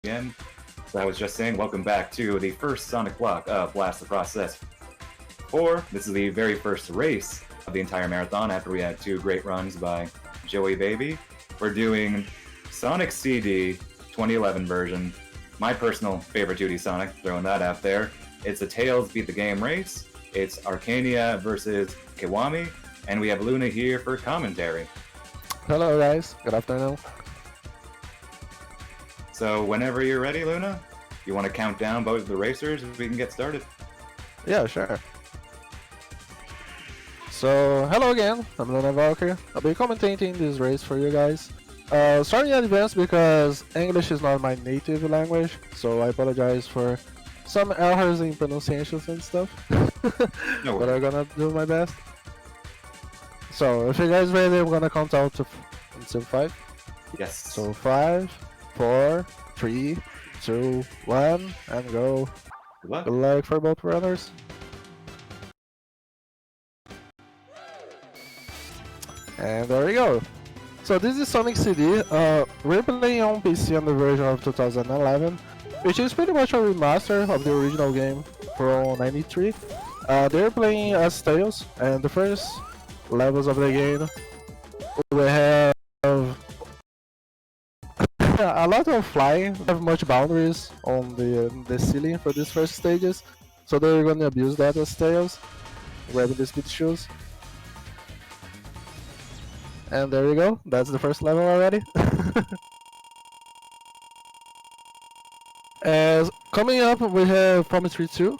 again. So I was just saying, welcome back to the first Sonic block of Blast the Process 4. This is the very first race of the entire marathon after we had two great runs by Joey Baby. We're doing Sonic CD 2011 version. My personal favorite 2D Sonic, throwing that out there. It's a Tails Beat the Game race. It's Arcania versus Kiwami, and we have Luna here for commentary. Hello guys, good afternoon. So whenever you're ready, Luna, you want to count down both of the racers, we can get started. Yeah, sure. So, hello again, I'm Luna Valkyrie. I'll be commentating this race for you guys. Sorry in advance because English is not my native language, so I apologize for some errors in pronunciations and stuff. No But I'm gonna do my best. So, if you guys ready, I'm gonna count out until 5. Yes. So 5, 4, 3, 2, 1, and go. Good luck. Good luck for both runners. And there we go. So this is Sonic CD. We're playing on PC on the version of 2011, which is pretty much a remaster of the original game from '93. They're playing as Tails, and the first levels of the game we have a lot of flying. We have much boundaries on the ceiling for these first stages, so they're gonna abuse that as Tails, grabbing the speed shoes. And there you go, that's the first level already. As coming up, we have Prometry 2,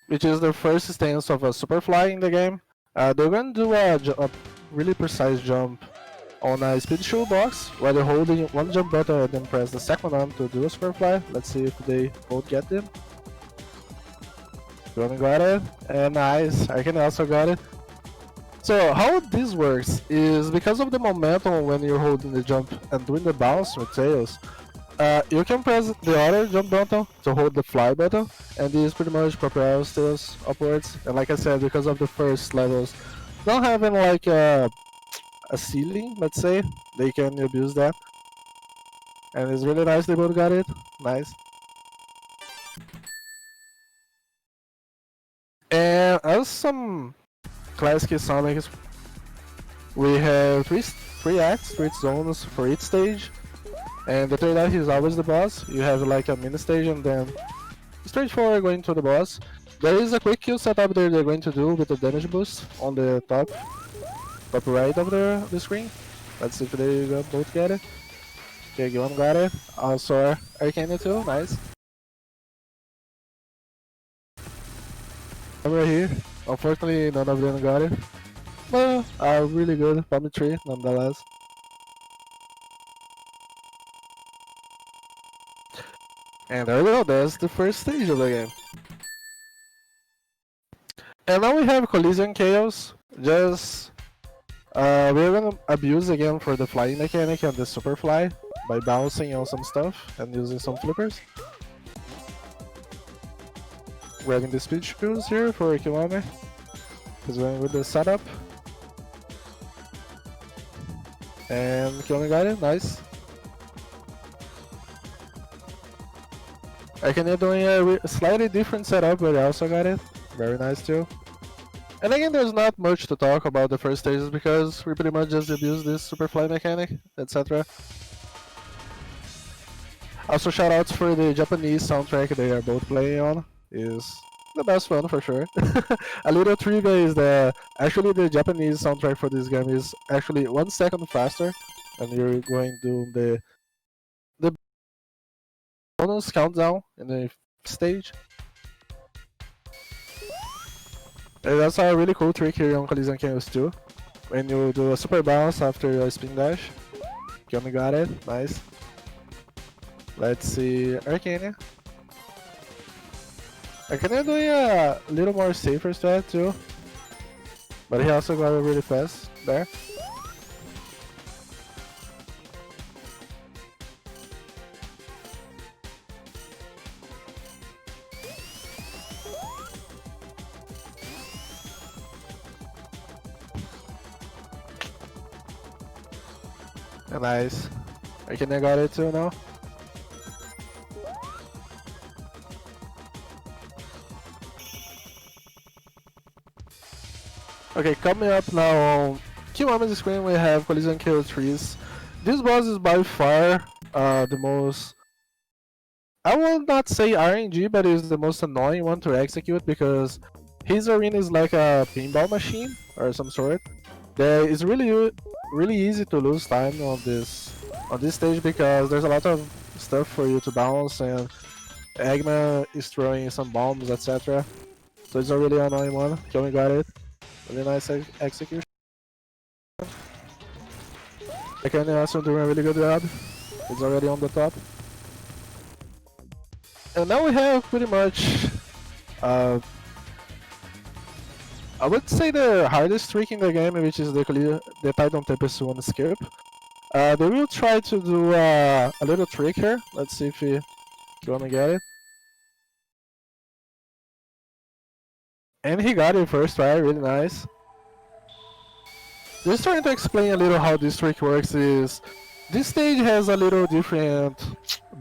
which is the first stance of a Superfly in the game. They're going to do a really precise jump on a speed shoe box, where they're holding one jump button and then press the second one to do a Superfly. Let's see if they both get them. Gonna got it, and nice, I can also got it. So how this works is because of the momentum when you're holding the jump and doing the bounce with Tails, you can press the other jump button to hold the fly button, and this pretty much propels Tails upwards. And like I said, because of the first levels not having like a ceiling, let's say, they can abuse that. And it's really nice they both got it. Nice. And as some classic Sonic, we have three acts, 3 zones for each stage, and the third act is always the boss. You have like a mini stage and then straightforward going to the boss. There is a quick kill setup there they're going to do with the damage boost on the top right of the screen. Let's see if they both get it. Okay, Guillaume got it. Also ArcaniaCQ, nice. I'm right here. Unfortunately, none of them got it. But really good Prometry nonetheless. And there we go, that's the first stage of the game. And now we have Collision Chaos. Just we're gonna abuse again for the flying mechanic and the Superfly by bouncing on some stuff and using some flippers. Grabbing the speed shoes here for Kiwami. He's going with the setup. And Kiwami got it, nice. Arcania doing a slightly different setup, but I also got it. Very nice too. And again, there's not much to talk about the first stages because we pretty much just abuse this Superfly mechanic, etc. Also, shoutouts for the Japanese soundtrack they are both playing on. Is the best one for sure. A little trivia is that actually the Japanese soundtrack for this game is actually 1 second faster, and you're going to do the bonus countdown in the stage. And that's a really cool trick here on Collision Chaos too. When you do a super bounce after a spin dash. Kiwami got it, nice. Let's see Arcania. Arcania doing a little more safer strat too. But he also got it really fast there. Nice. Arcania got it too now. Okay, coming up now on Kiwami's screen we have Collision Kill Trees. This boss is by far the most, I will not say RNG, but it's the most annoying one to execute because his arena is like a pinball machine or some sort. That is really easy to lose time on this stage because there's a lot of stuff for you to bounce and Eggman is throwing some bombs, etc. So it's a really annoying one. Kiyomi got it. Really nice execution. Arcania also doing a really good job. It's already on the top. And now we have pretty much, I would say the hardest trick in the game, which is the Titan Tempest one skip. They will try to do a little trick here. Let's see if you wanna get it. And he got it first try, really nice. Just trying to explain a little how this trick works is, this stage has a little different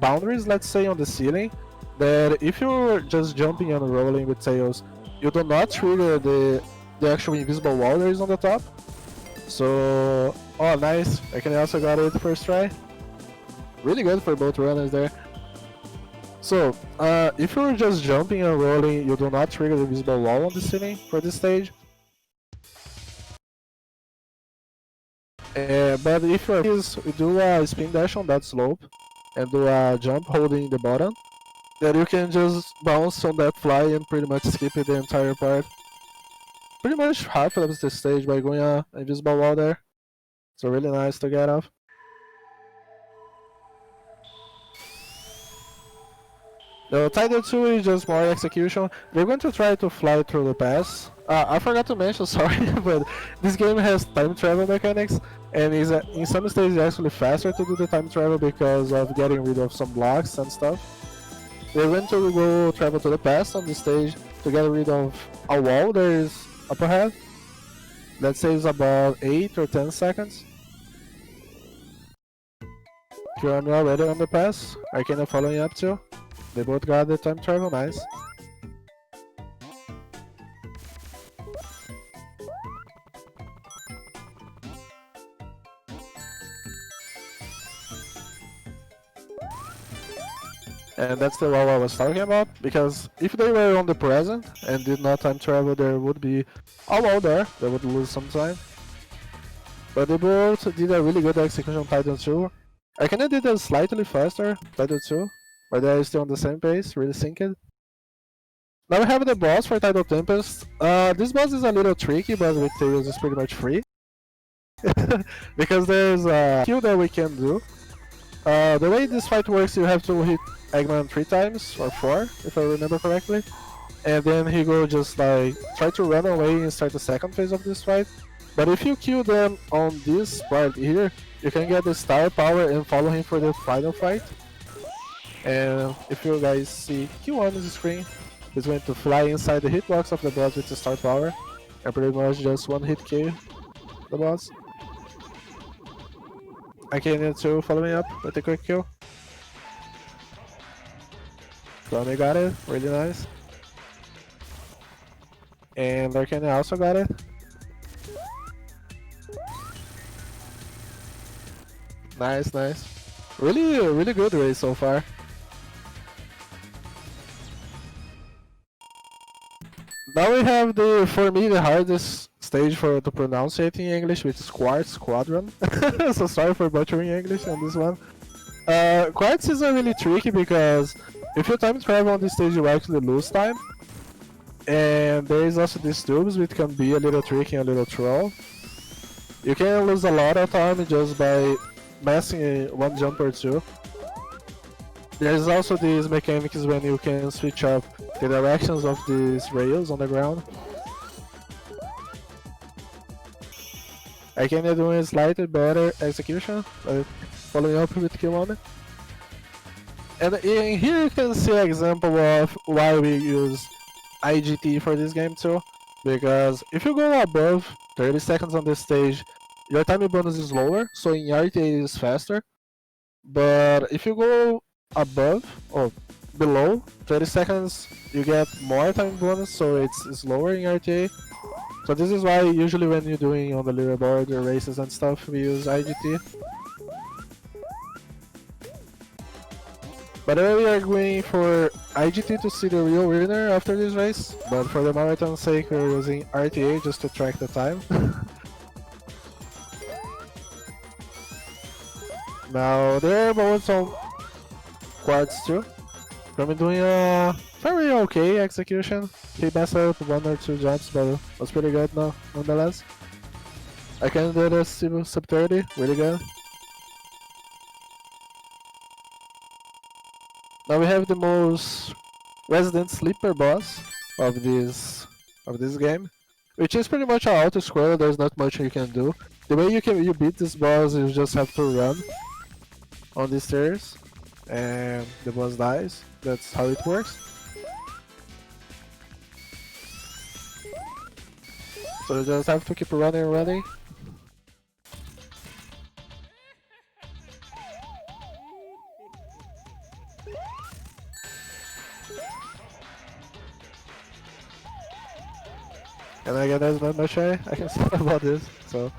boundaries, let's say, on the ceiling, that if you're just jumping and rolling with tails, you do not trigger the actual invisible wall that is on the top. So, oh nice, I can also got it first try. Really good for both runners there. So, if you're just jumping and rolling, you do not trigger the invisible wall on the ceiling for this stage. But if you do a spin dash on that slope and do a jump holding the button, then you can just bounce on that fly and pretty much skip the entire part. Pretty much half of the stage by going an invisible wall there. So really nice to get off. The Tidal 2 is just more execution. They're going to try to fly through the pass. I forgot to mention, sorry, but this game has time travel mechanics, and is in some stages it's actually faster to do the time travel because of getting rid of some blocks and stuff. They're going to go travel to the past on this stage to get rid of a wall that is up ahead. That saves about 8 or 10 seconds. Kiwami already on the pass, Arcania following up too. They both got the time travel, nice. And that's the wall I was talking about, because if they were on the present and did not time travel, there would be a wall there, they would lose some time. But they both did a really good execution on Titan 2. I kinda did a slightly faster Titan 2, but they're still on the same pace, really synced. Now we have the boss for Tidal Tempest. This boss is a little tricky, but with Tails it's pretty much free. Because there's a kill that we can do. The way this fight works, you have to hit Eggman 3 times, or 4, if I remember correctly. And then he will just like try to run away and start the second phase of this fight. But if you kill them on this part here, you can get the star power and follow him for the final fight. And if you guys see Kiwami's screen, he's going to fly inside the hitbox of the boss with the star power, and pretty much just one hit kill the boss. ArcaniaCQ following up with a quick kill. Kiwami got it, really nice. And Arcania also got it. Nice, nice. Really good race so far. Now we have for me, the hardest stage to pronounce it in English, which is Quartz Quadrant. So sorry for butchering English on this one. Quartz is really tricky because if you time travel on this stage, you actually lose time. And there is also these tubes, which can be a little tricky and a little troll. You can lose a lot of time just by messing one jump or two. There's also these mechanics when you can switch up the directions of these rails on the ground. Arcania doing a slightly better execution, following up with Kiwami. And in here you can see an example of why we use IGT for this game too. Because if you go above 30 seconds on this stage, your timing bonus is lower, so in RTA it is faster. But if you go above or below 30 seconds, you get more time bonus, so it's lower in RTA. So this is why usually when you're doing on the leaderboard or races and stuff, we use IGT. By the way, we are going for IGT to see the real winner after this race, but for the marathon's sake, we're using RTA just to track the time. Now, there are moments on quads too. I'm doing a very okay execution. He messed up 1 or 2 jumps, but it was pretty good now, nonetheless. I can do the sub 30, really good. Now we have the most resident sleeper boss of this game, which is pretty much an auto scroller. There's not much you can do. The way you beat this boss, you just have to run on these stairs, and the boss dies. That's how it works. So you just have to keep running and running. And again, there's not much I can say about this, so.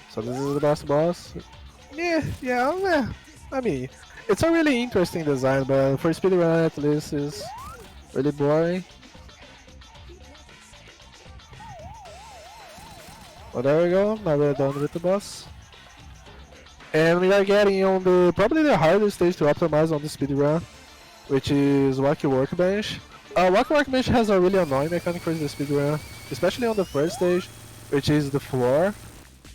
So this is the last boss. Yeah, I mean, it's a really interesting design, but for speedrun at least it's really boring. Well, there we go, now we're done with the boss. And we are getting on the probably the hardest stage to optimize on the speedrun, which is Wacky Workbench. Wacky Workbench has a really annoying mechanic for the speedrun, especially on the first stage, which is the floor.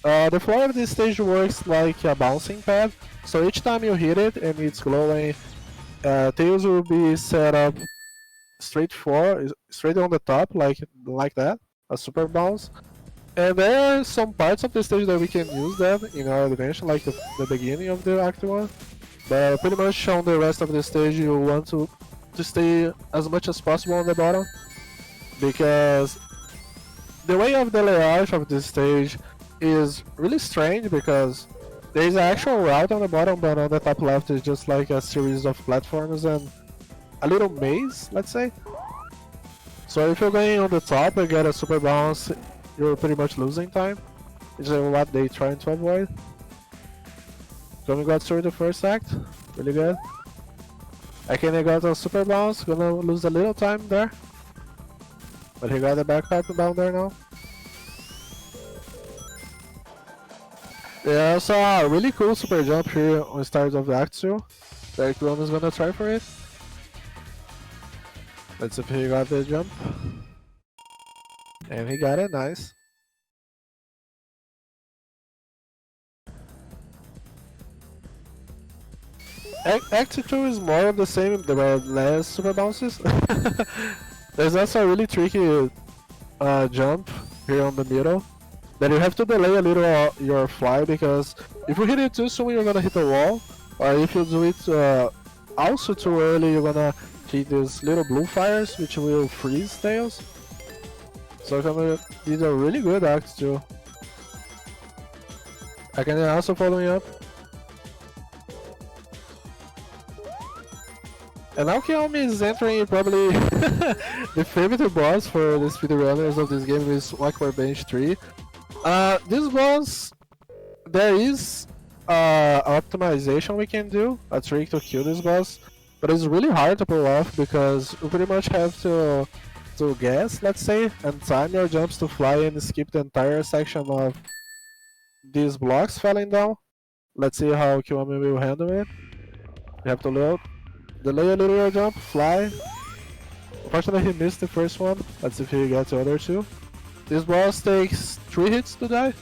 The floor of this stage works like a bouncing pad, so each time you hit it and it's glowing, tails will be set up straight on the top, like that, a super bounce. And there are some parts of the stage that we can use them in our adventure, like the beginning of the Act 1. But pretty much on the rest of the stage you want to stay as much as possible on the bottom, because the way of the layout of this stage is really strange, because there is an actual route on the bottom, but on the top left is just like a series of platforms and a little maze, let's say. So if you're going on the top and get a super bounce, you're pretty much losing time, which is what they're trying to avoid. So we got through the first act, really good. Arcania got a super bounce, gonna lose a little time there, but he got the back up down there now. Yeah, also a really cool super jump here on the start of the Act 2. Derek Brown is gonna try for it. Let's see if he got the jump. And he got it, nice. Act 2 is more of the same, there are less super bounces. There's also a really tricky jump here on the middle, that you have to delay a little your fly, because if you hit it too soon you're gonna hit a wall, or if you do it also too early you're gonna hit these little blue fires which will freeze tails. So these are really good acts too. I can also following up. And now Kiwami is entering probably the favorite boss for the speedrunners of this game, is Wacky Workbench 3. This boss, there is optimization we can do, a trick to kill this boss, but it's really hard to pull off because you pretty much have to guess, let's say, and time your jumps to fly and skip the entire section of these blocks falling down. Let's see how Kiwami will handle it. You have to delay a little your jump, fly. Unfortunately he missed the first one. Let's see if he gets the other two. This boss takes 3 hits to die.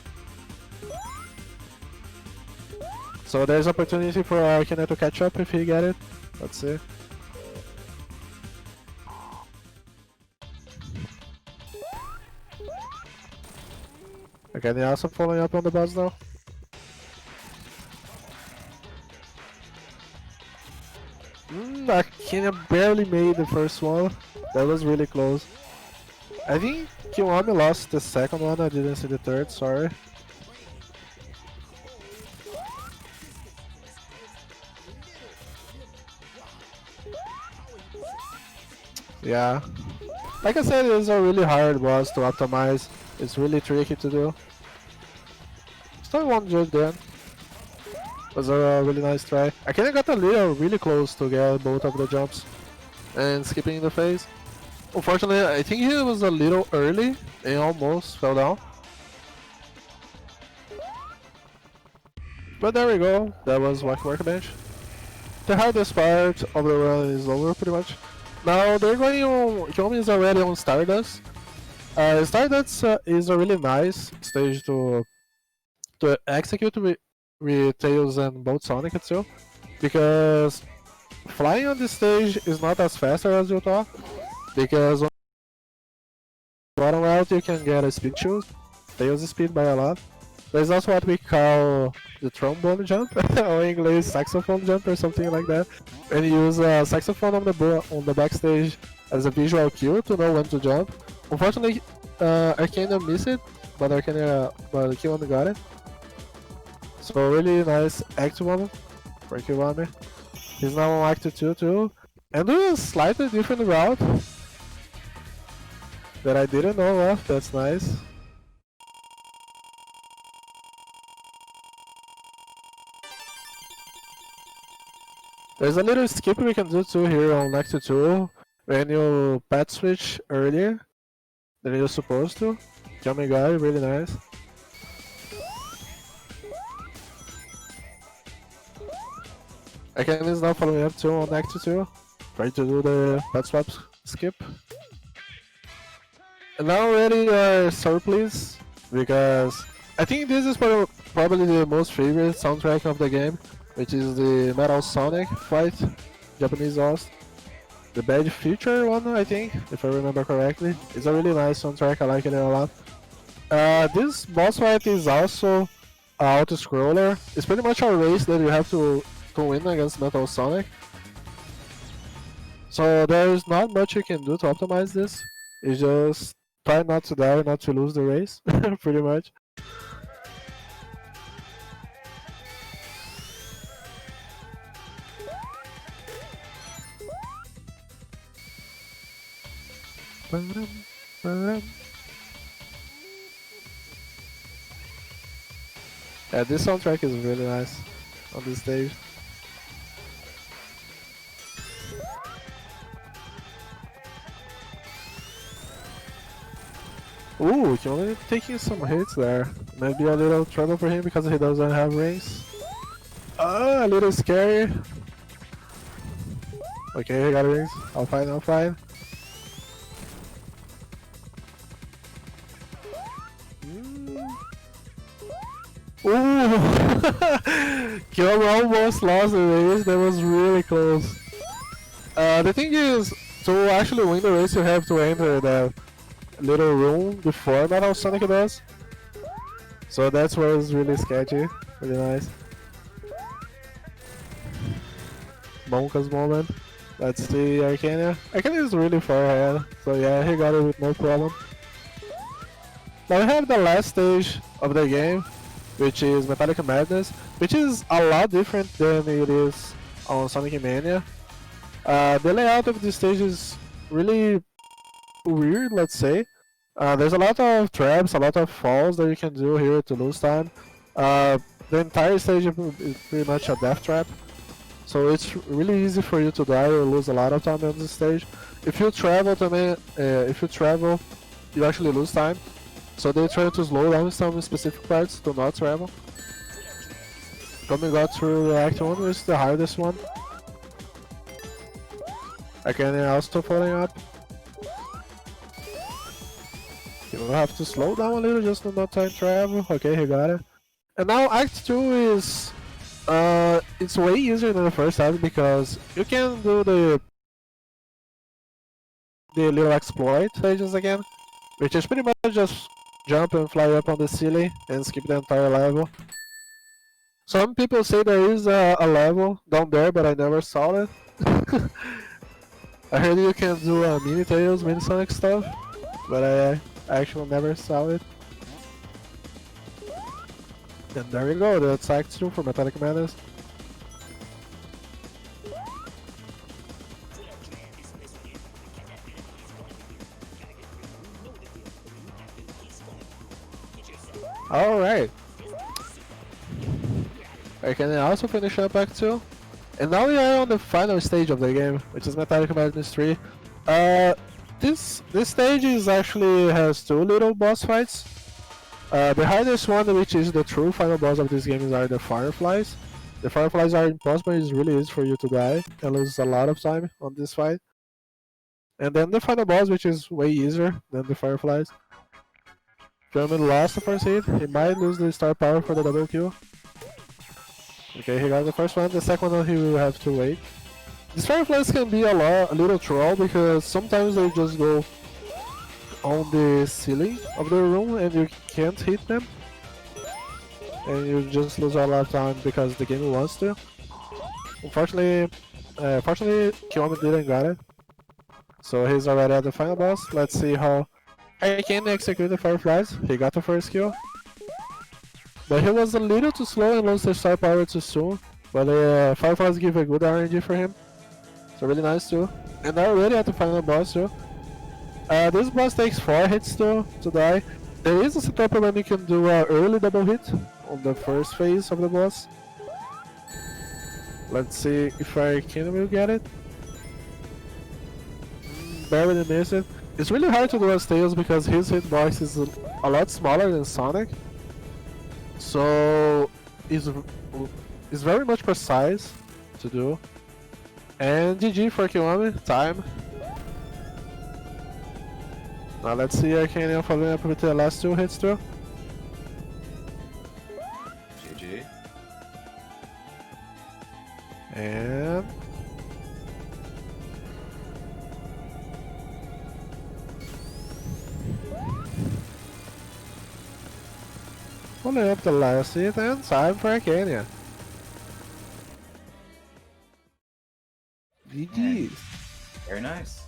So there's opportunity for Arcania to catch up if he get it. Let's see. Arcania also following up on the boss now. Arcania barely made the first one. That was really close. I think Kiwami lost the second one, I didn't see the third, sorry. Yeah. Like I said, it's a really hard boss to optimize. It's really tricky to do. Still one jump then. Was a really nice try. I kinda got a little really close to get both of the jumps and skipping the phase. Unfortunately, I think he was a little early and almost fell down. But there we go, that was Workbench. The hardest part of the run is over pretty much. Now they're going on, Kiwami is already on Stardust. Stardust is a really nice stage to execute with Tails and both Sonic itself, because flying on this stage is not as fast as you thought, because on the bottom route you can get a speed shoot, Tails speed by a lot. There's also what we call the trombone jump, or in English saxophone jump or something like that, and you use a saxophone on the backstage as a visual cue to know when to jump. Unfortunately, Arcania missed it, but Kiwami got it. So really nice Act 1 for Kiwami. He's now on Act 2 too, and doing a slightly different route that I didn't know of. That's nice. There's a little skip we can do too here on Act 2 when you pad switch earlier than you're supposed to. Yummy guy, really nice. Arcania is now following up too on Act 2, trying to do the pad swap skip. And now ready your surplus, because I think this is probably the most favorite soundtrack of the game, which is the Metal Sonic fight, Japanese host. The Bad Future one, I think, if I remember correctly. It's a really nice soundtrack, I like it a lot. This boss fight is also an auto-scroller. It's pretty much a race that you have to win against Metal Sonic. So there's not much you can do to optimize this. It's just try not to die, not to lose the race, pretty much. Yeah, this soundtrack is really nice on this stage. Ooh, Kiwami taking some hits there. Maybe a little trouble for him because he doesn't have rings. A little scary. Okay, he got rings. I'll find, I'll find. Ooh! Kiwami almost lost the race, that was really close. The thing is, to actually win the race you have to enter the little room before Metal Sonic does. So that's where it's really sketchy, really nice. Monka's moment. Let's see Arcania. Arcania is really far ahead, so yeah, he got it with no problem. Now we have the last stage of the game, which is Metallic Madness, which is a lot different than it is on Sonic Mania. The layout of this stage is really weird, let's say. There's a lot of traps, a lot of falls that you can do here to lose time. The entire stage is pretty much a death trap, so it's really easy for you to die or lose a lot of time on this stage. If you travel, you actually lose time. So they try to slow down some specific parts to not travel. Coming got through Act 1 is the hardest one. Arcania also following up. You will have to slow down a little just to not time travel. Okay, he got it. And now Act 2 is... it's way easier than the first half because you can do the little exploit stages again, which is pretty much just jump and fly up on the ceiling and skip the entire level. Some people say there is a level down there, but I never saw it. I heard you can do mini Tails, mini Sonic stuff, but I actually never saw it. And there we go, that's Act 2 for Metallic Madness. Alright. I can also finish up Act 2. And now we are on the final stage of the game, which is Metallic Madness 3. This stage is actually has two little boss fights. The hardest one, which is the true final boss of this game, are the Fireflies. The Fireflies are impossible, it's really easy for you to die and lose a lot of time on this fight. And then the final boss, which is way easier than the Fireflies. Kiwami lost the first hit, he might lose the star power for the double kill. Okay, he got the first one, the second one he will have to wait. These Fireflies can be a little troll because sometimes they just go on the ceiling of the room and you can't hit them. And you just lose a lot of time because the game wants to. Unfortunately, fortunately Kiwami didn't got it. So he's already at the final boss. Let's see how ArcaniaCQ the Fireflies. He got the first kill. But he was a little too slow and lost the star power too soon. But the Fireflies give a good RNG for him. So really nice too. And now already at the final boss too. This boss takes 4 hits to die. There is a setup when you can do an early double hit on the first phase of the boss. Let's see if Arcania will get it. Barely missed it. It's really hard to do as Tails because his hitbox is a lot smaller than Sonic. So it's very much precise to do. And GG for Kiwami, time. Now let's see Arcania following up with the last 2 hits too. GG. And following up the last hit and time for Arcania. GG's. Very nice.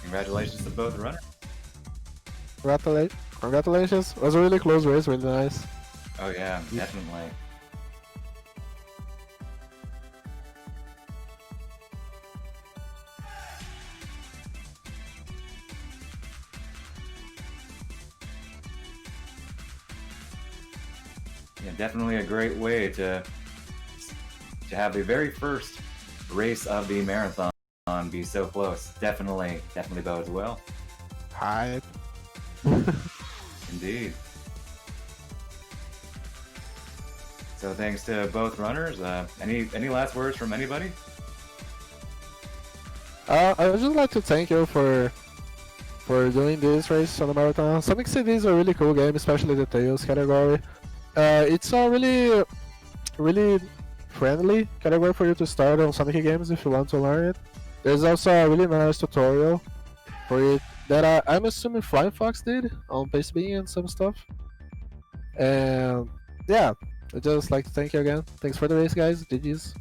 Congratulations to both runners. Congratulations. It was a really close race, really nice. Oh yeah, definitely. Yeah, definitely a great way to have the very first race of the marathon be so close. Definitely bodes well. Hype. Indeed. So thanks to both runners. Any last words from anybody? I would just like to thank you for doing this race on the marathon. Sonic CD is a really cool game, especially the Tails category. It's a really friendly category for you to start on Sonic games if you want to learn it. There's also a really nice tutorial for it that I'm assuming Flying Fox did on PaceB and some stuff. And yeah, I'd just like to thank you again. Thanks for the race, guys. GG's.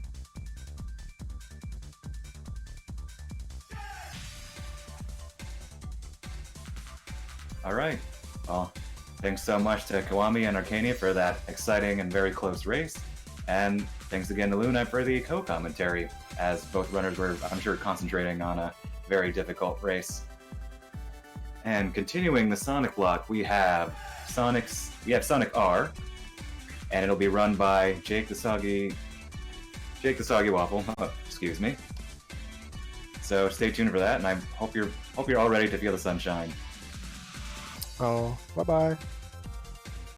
Alright. Well, thanks so much to Kiwami and Arcania for that exciting and very close race. And thanks again to Luna for the co-commentary, as both runners were, I'm sure, concentrating on a very difficult race. And continuing the Sonic block, we have Sonic R, and it'll be run by Jake the Soggy Waffle. Excuse me. So stay tuned for that, and I hope you're all ready to feel the sunshine. Oh, bye bye.